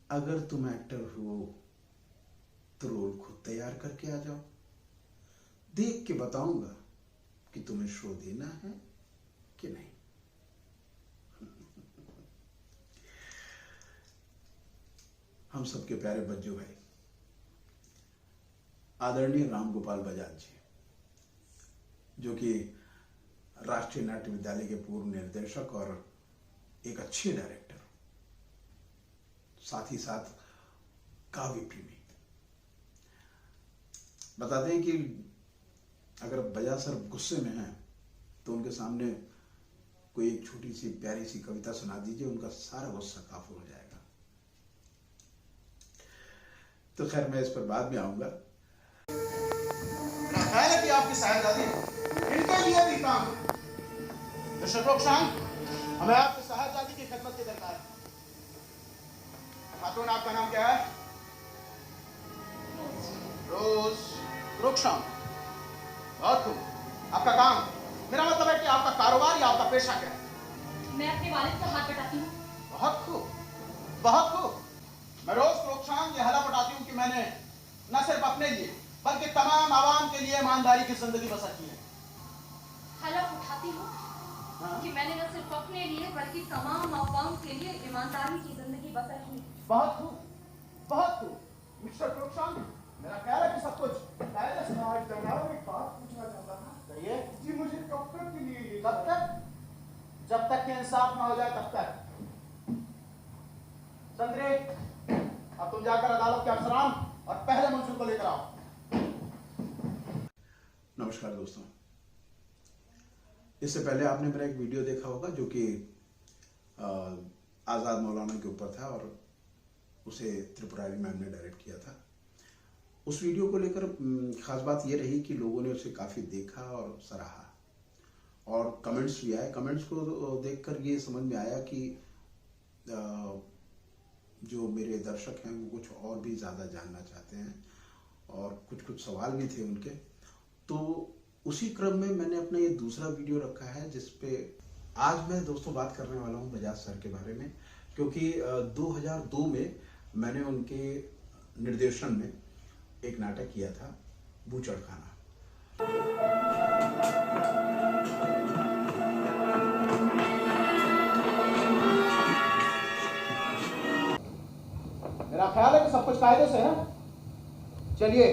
अगर तुम एक्टर हो तो रोल खुद तैयार करके आ जाओ, देख के बताऊंगा कि तुम्हें शो देना है कि नहीं। हम सबके प्यारे बज्जू भाई आदरणीय राम गोपाल बजाज जी, जो कि राष्ट्रीय नाट्य विद्यालय के पूर्व निर्देशक और एक अच्छे डायरेक्टर, साथ ही साथ काव्य प्रेमी। बताते हैं कि अगर बजाज सर गुस्से में हैं तो उनके सामने कोई एक छोटी सी प्यारी सी कविता सुना दीजिए, उनका सारा गुस्सा काफू हो जाएगा। तो खैर मैं इस पर बाद में आऊंगा। ख्याल है कि आपकी साहिबजादी इनके लिए भी काम मिस्टर प्रोक्षांग, हमें आपकी साहिबजादी की खिदमत की दरकार है। खातून, आपका नाम क्या है? रोज प्रोक्षांग। बहुत खूब। आपका काम, मेरा मतलब है कि आपका कारोबार या आपका पेशा क्या है? मैं अपने वालिद का हाथ बटाती हूँ। बहुत खूब, बहुत खूब। मैं रोज प्रोक्षांग ये हला बटाती हूँ कि मैंने न सिर्फ अपने लिए बल्कि तमाम आवाम के लिए ईमानदारी की जिंदगी बसर की है। हला उठाती हूँ कि मैंने न सिर्फ अपने लिए बल्कि तमाम आवाम के लिए ईमानदारी की जिंदगी बसर की। बहुत खूब, बहुत खूब। मिस्टर प्रोक्षांग, मेरा ख्याल है कि सब कुछ कायदे से। जनाब, एक बात पूछना चाहता था। कहिए। जी, मुझे कब तक के लिए ये कब तक? जब तक कि इंसाफ ना हो जाए तब तक। संतरे, अब तुम जाकर अदालत के अफसरान और पहले मुंशी को लेकर आओ। नमस्कार दोस्तों, इससे पहले आपने मेरा एक वीडियो देखा होगा जो कि आज़ाद मौलाना के ऊपर था और उसे त्रिपुरारी मैम ने डायरेक्ट किया था। उस वीडियो को लेकर खास बात ये रही कि लोगों ने उसे काफ़ी देखा और सराहा और कमेंट्स भी आए। कमेंट्स को देखकर ये समझ में आया कि जो मेरे दर्शक हैं वो कुछ और भी ज़्यादा जानना चाहते हैं और कुछ सवाल भी थे उनके। तो उसी क्रम में मैंने अपना ये दूसरा वीडियो रखा है जिस पे आज मैं दोस्तों बात करने वाला हूँ बजाज सर के बारे में, क्योंकि 2002 में मैंने उनके निर्देशन में एक नाटक किया था बूचड़ खाना। मेरा ख्याल है कि सब कुछ कायदे से है। चलिए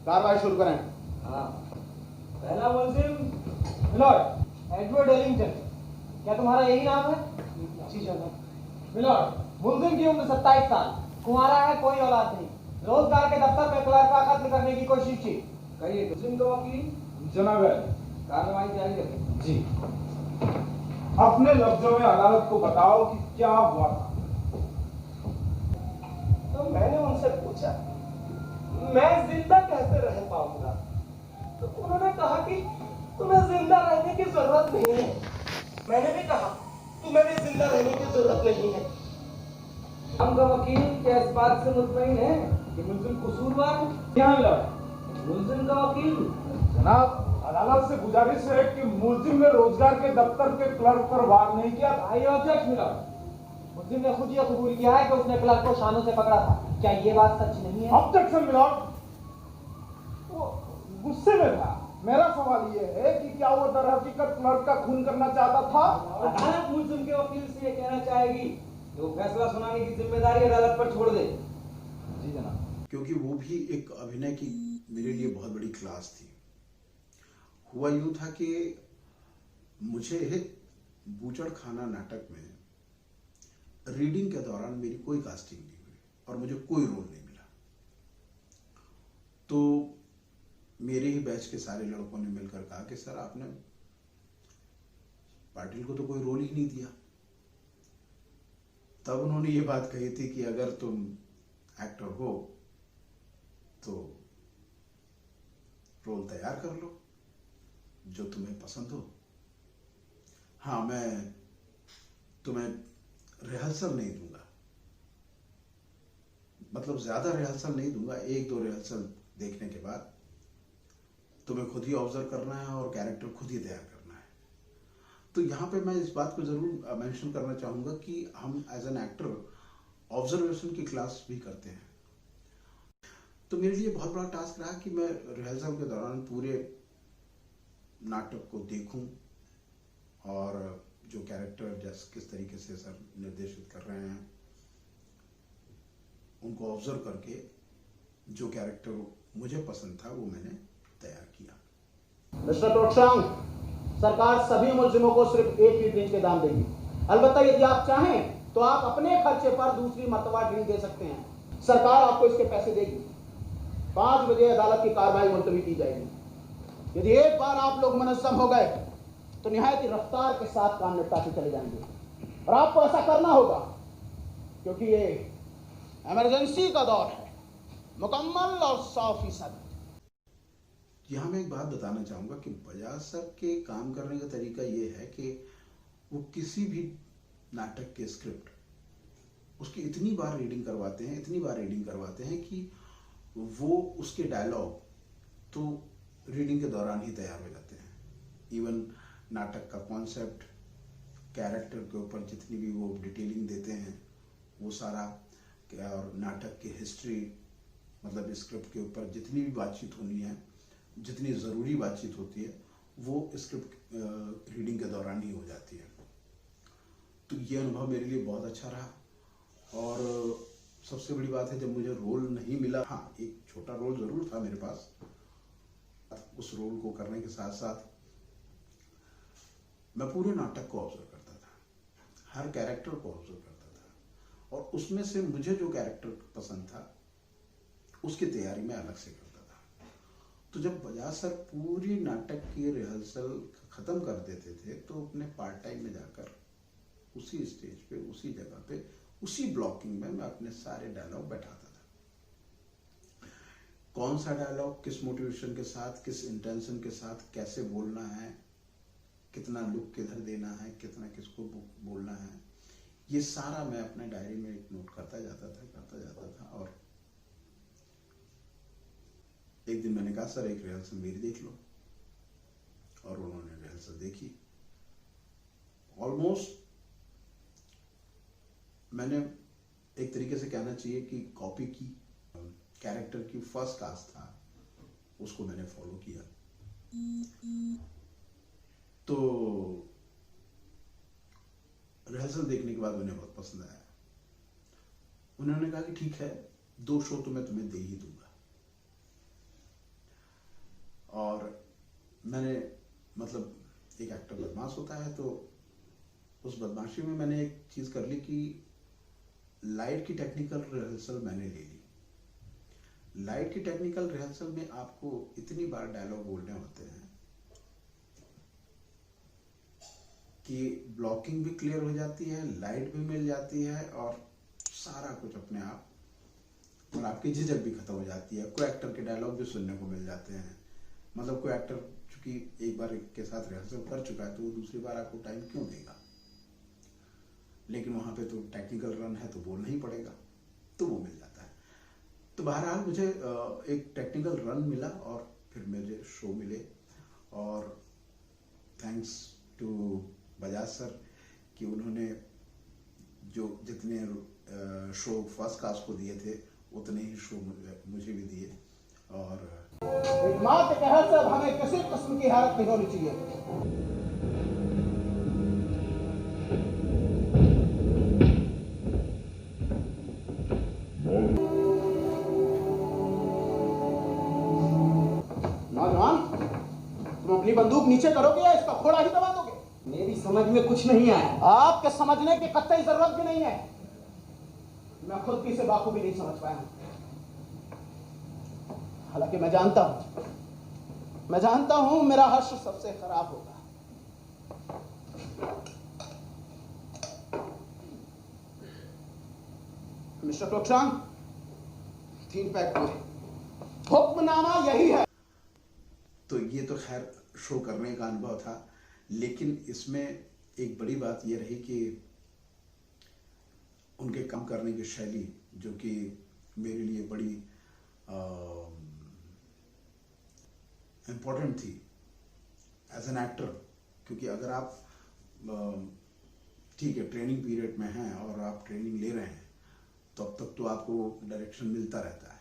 कार्रवाई शुरू करें। हाँ, पहला मुलजिम मिलॉर्ड एडवर्ड एलिंगटन। क्या तुम्हारा यही नाम है? जी जनाब। मिलॉर्ड, मुलजिम की उम्र 27 साल, कुंवारा है, कोई औलाद नहीं, रोजगार के दफ्तर में क्लर्क का कत्ल करने की कोशिश की। कहिए मुलजिम का वकील। जनाब, कार्रवाई जारी रखें। जी, अपने लफ्जों में अदालत को बताओ कि क्या हुआ था। तो मैंने उनसे पूछा मैं जिंदा कैसे रह पाऊंगा, तो उन्होंने कहा कि तुम्हें जिंदा रहने की जरूरत नहीं है। मैंने भी कहा तुम्हें भी जिंदा रहने की जरूरत नहीं है। हमका वकील क्या इस बात से मुतमईन है कि मुलजिम कसूरवार है? क्या मिला? मुलजिम का वकील। जनाब, अदालत से गुजारिश है कि मुलजिम ने रोजगार के दफ्तर के क्लर्क पर वार नहीं किया। भाई ऑब्जेक्ट मिला। मुलजिम ने खुद ये कबूल किया है कि उसने क्लर्क को शानों से पकड़ा था। क्या ये बात सच नहीं है? ऑब्जेक्शन मिलॉर्ड, वो गुस्से में था। मेरा सवाल ये है कि क्या वो दर हकीकत क्लर्क का खून करना चाहता था? अदालत मुलजिम के वकील से ये कहना चाहेगी कि वो फैसला सुनाने की जिम्मेदारी अदालत पर छोड़ दे। जी जनाब। क्योंकि वो भी एक अभिनय की मेरे लिए बहुत बड़ी क्लास थी। हुआ यूं था कि मुझे बूचड़ खाना नाटक में रीडिंग के दौरान मेरी कोई कास्टिंग नहीं हुई और मुझे कोई रोल नहीं मिला। तो मेरे ही बैच के सारे लड़कों ने मिलकर कहा कि सर आपने पाटिल को तो कोई रोल ही नहीं दिया। तब उन्होंने ये बात कही थी कि अगर तुम एक्टर हो तो रोल तैयार कर लो जो तुम्हें पसंद हो। हाँ, मैं तुम्हें रिहर्सल नहीं दूंगा, मतलब ज्यादा रिहर्सल नहीं दूंगा। 1-2 रिहर्सल देखने के बाद तुम्हें खुद ही ऑब्जर्व करना है और कैरेक्टर खुद ही तैयार करना है। तो यहाँ पे मैं इस बात को जरूर मेंशन करना चाहूंगा कि हम एज एन एक्टर ऑब्जर्वेशन की क्लास भी करते हैं। तो मेरे लिए बहुत बड़ा टास्क रहा कि मैं रिहर्सल के दौरान पूरे नाटक को देखूं और जो कैरेक्टर जैसे किस तरीके से सर निर्देशित कर रहे हैं उनको ऑब्जर्व करके जो कैरेक्टर मुझे पसंद था वो मैंने तैयार किया। मिस्टर टोटसांग, सरकार सभी मुलजिमों को सिर्फ एक ही ड्रिंक के दाम देगी। अलबत्ता यदि आप चाहें तो आप अपने खर्चे पर दूसरी मर्तबा ड्रिंक दे सकते हैं। सरकार आपको इसके पैसे देगी। 5 बजे अदालत की कार्रवाई मुलतवी की जाएगी। यदि एक बार आप लोग मुनज़्ज़म हो गए तो निहायत ही रफ्तार के साथ काम निपटाते चले जाएंगे, और आपको ऐसा करना होगा क्योंकि ये इमरजेंसी का दौर है, मुकम्मल और 100%। यहाँ मैं एक बात बताना चाहूँगा कि बजाज साहब के काम करने का तरीका ये है कि वो किसी भी नाटक के स्क्रिप्ट उसकी इतनी बार रीडिंग करवाते हैं कि वो उसके डायलॉग तो रीडिंग के दौरान ही तैयार हो जाते हैं। इवन नाटक का कॉन्सेप्ट, कैरेक्टर के ऊपर जितनी भी वो डिटेलिंग देते हैं वो सारा, और नाटक की हिस्ट्री, मतलब स्क्रिप्ट के ऊपर जितनी भी बातचीत होनी है, जितनी ज़रूरी बातचीत होती है वो स्क्रिप्ट रीडिंग के दौरान ही हो जाती है। तो ये अनुभव मेरे लिए बहुत अच्छा रहा। और सबसे बड़ी बात है, जब मुझे रोल नहीं मिला, हाँ एक छोटा रोल ज़रूर था मेरे पास, उस रोल को करने के साथ साथ मैं पूरे नाटक को ऑब्जर्व करता था, हर कैरेक्टर को ऑब्जर्व करता था, और उसमें से मुझे जो कैरेक्टर पसंद था उसकी तैयारी मैं अलग से करता था। तो जब बजाज सर पूरी नाटक की रिहर्सल ख़त्म कर देते थे तो अपने पार्ट टाइम में जाकर उसी स्टेज पे, उसी जगह पे, उसी ब्लॉकिंग में मैं अपने सारे डायलॉग बैठाता था। कौन सा डायलॉग किस मोटिवेशन के साथ, किस इंटेंशन के साथ कैसे बोलना है, कितना लुक किधर देना है, कितना किसको बोलना है, ये सारा मैं अपने डायरी में एक नोट करता जाता था। और एक दिन मैंने कहा, सर एक रिहर्सल मेरी देख लो, और उन्होंने रिहर्सल देखी। ऑलमोस्ट मैंने एक तरीके से कहना चाहिए कि कॉपी की, कैरेक्टर की फर्स्ट कास्ट था उसको मैंने फॉलो किया। तो रिहर्सल देखने के बाद उन्हें बहुत पसंद आया। उन्होंने कहा कि ठीक है, 2 शो तो मैं तुम्हें दे ही दूंगा। और मैंने, मतलब एक एक्टर बदमाश होता है, तो उस बदमाशी में मैंने एक चीज़ कर ली कि लाइट की टेक्निकल रिहर्सल मैंने ले ली। लाइट की टेक्निकल रिहर्सल में आपको इतनी बार डायलॉग बोलने होते हैं कि ब्लॉकिंग भी क्लियर हो जाती है, लाइट भी मिल जाती है, और सारा कुछ अपने आप, और आपकी झिझक भी खत्म हो जाती है। कोई एक्टर के डायलॉग भी सुनने को मिल जाते हैं। मतलब कोई एक्टर चूंकि एक बार के साथ रिहर्सल कर चुका है तो वो दूसरी बार आपको टाइम क्यों देगा, लेकिन वहाँ पे तो टेक्निकल रन है तो बोलना ही पड़ेगा, तो वो मिल जाता है। तो बहरहाल मुझे एक टेक्निकल रन मिला और फिर मुझे शो मिले, और थैंक्स टू बजाज सर कि उन्होंने जो जितने शो फर्स्ट कास्ट को दिए थे उतने ही शो मुझे भी दिए। और एक माँ के कहर से अब हमें किसी किस्म की हैरत नहीं होनी चाहिए। अपनी बंदूक नीचे करोगे या इसका घोड़ा ही दबा दोगे? मेरी समझ में कुछ नहीं आया। आपके समझने की कतई जरूरत भी नहीं है, मैं खुद की से बाखूबी नहीं समझ पाया हूं। हालांकि मैं जानता हूं मेरा हश्र सबसे खराब होगा। मिस्टर टोटसांग, 3 पैक पूरे, हुक्मनामा यही है। तो ये तो खैर शो करने का अनुभव था, लेकिन इसमें एक बड़ी बात ये रही कि उनके काम करने की शैली, जो कि मेरे लिए बड़ी इम्पोर्टेंट थी एज एन एक्टर। क्योंकि अगर आप ठीक है ट्रेनिंग पीरियड में हैं और आप ट्रेनिंग ले रहे हैं, तब तक तो आपको डायरेक्शन मिलता रहता है,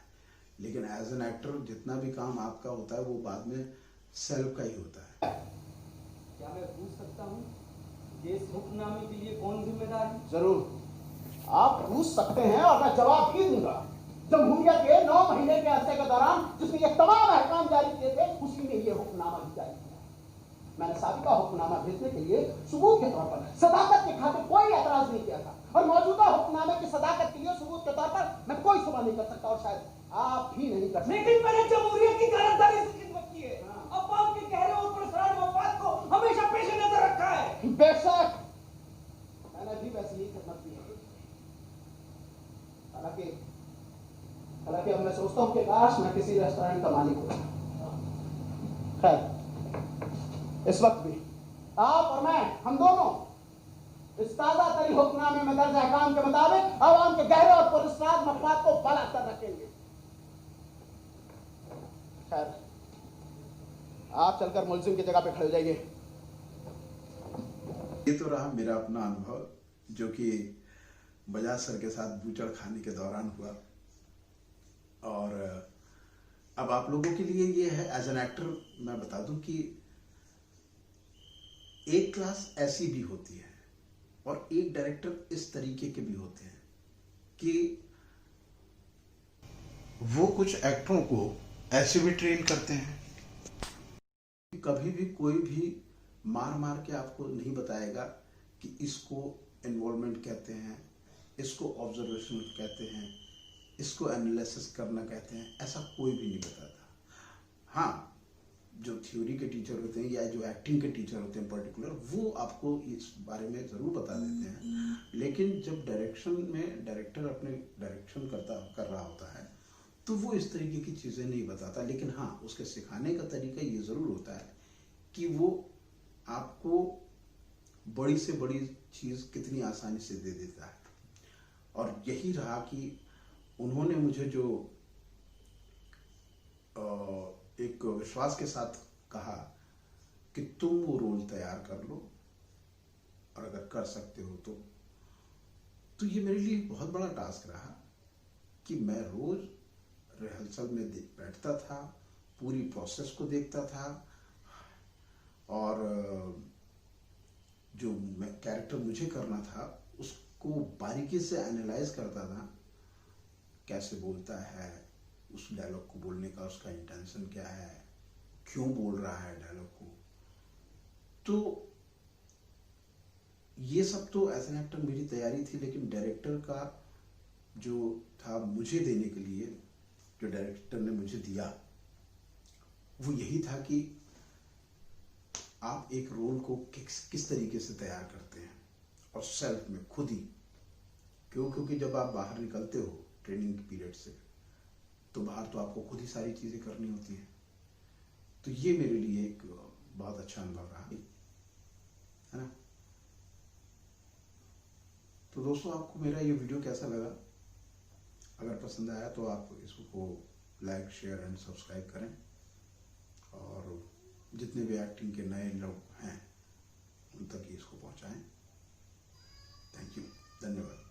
लेकिन एज एन एक्टर जितना भी काम आपका होता है वो बाद में सेल्फ का ही होता है। क्या मैं पूछ सकता हूँ कि इस हुक्मनामे के लिए कौन जिम्मेदार है? जरूर आप पूछ सकते हैं और मैं जवाब भी दूंगा। जमहूरियत के 9 महीने के अरसे के दौरान जिसने ये तमाम अहकाम जारी किए थे, उसी ने ये हुक्मनामा भी जारी किया। मैंने साबिका हुक्मनामा भेजने के लिए सबूत के तौर पर सदाकत के खातिर कोई एतराज नहीं किया था, और मौजूदा हुक्मनामे की सदाकत के लिए सबूत के तौर पर मैं कोई सवाल नहीं कर सकता, और शायद आप भी नहीं कर सकते। लेकिन मैंने जमहूरियत की गारंटी से खिदमत की है, अवाम के गहरे और पुरस्कार मफाद को हमेशा पेश नजर रखा है। बेशक मैंने भी वैसी ही खिदमत की है। हालांकि अब मैं सोचता हूँ कि काश मैं किसी रेस्टोरेंट का मालिक होता। खैर, इस वक्त भी आप और मैं, हम दोनों इस ताजा तरी हुक्मनामे में दर्ज अहकाम के मुताबिक आवाम के गहरे और पुरस्कार मफाद को बरकरार रखेंगे। खैर, आप चलकर मुलजिम की जगह पे खड़े हो जाइए। ये तो रहा मेरा अपना अनुभव, जो कि बजाज सर के साथ बूचड़ खाने के दौरान हुआ। और अब आप लोगों के लिए ये है, एज एन एक्टर मैं बता दूं कि एक क्लास ऐसी भी होती है और एक डायरेक्टर इस तरीके के भी होते हैं कि वो कुछ एक्टरों को ऐसे भी ट्रेन करते हैं, कभी भी कोई भी मार के आपको नहीं बताएगा कि इसको इन्वॉल्वमेंट कहते हैं, इसको ऑब्जर्वेशन कहते हैं, इसको एनालिसिस करना कहते हैं, ऐसा कोई भी नहीं बताता। हाँ, जो थ्योरी के टीचर होते हैं या जो एक्टिंग के टीचर होते हैं पर्टिकुलर, वो आपको इस बारे में ज़रूर बता देते हैं, लेकिन जब डायरेक्शन में डायरेक्टर अपने डायरेक्शन कर रहा होता है तो वो इस तरीके की चीज़ें नहीं बताता। लेकिन हाँ, उसके सिखाने का तरीका ये ज़रूर होता है कि वो आपको बड़ी से बड़ी चीज़ कितनी आसानी से दे देता है। और यही रहा कि उन्होंने मुझे जो एक विश्वास के साथ कहा कि तुम वो रोल तैयार कर लो और अगर कर सकते हो तो ये मेरे लिए बहुत बड़ा टास्क रहा कि मैं रोज रिहर्सल में बैठता था, पूरी प्रोसेस को देखता था और जो कैरेक्टर मुझे करना था उसको बारीकी से एनालाइज करता था, कैसे बोलता है, उस डायलॉग को बोलने का उसका इंटेंशन क्या है, क्यों बोल रहा है डायलॉग को। तो ये सब तो एज एन एक्टर मेरी तैयारी थी, लेकिन डायरेक्टर का जो था मुझे देने के लिए, जो डायरेक्टर ने मुझे दिया, वो यही था कि आप एक रोल को किस तरीके से तैयार करते हैं और सेल्फ में खुद ही। क्योंकि जब आप बाहर निकलते हो ट्रेनिंग पीरियड से, तो बाहर तो आपको खुद ही सारी चीज़ें करनी होती हैं। तो ये मेरे लिए एक बहुत अच्छा अनुभव रहा है ना। तो दोस्तों, आपको मेरा ये वीडियो कैसा लगा? अगर पसंद आया तो आप इसको लाइक, शेयर एंड सब्सक्राइब करें, और जितने भी एक्टिंग के नए लोग हैं उन तक इसको पहुंचाएं। थैंक यू, धन्यवाद।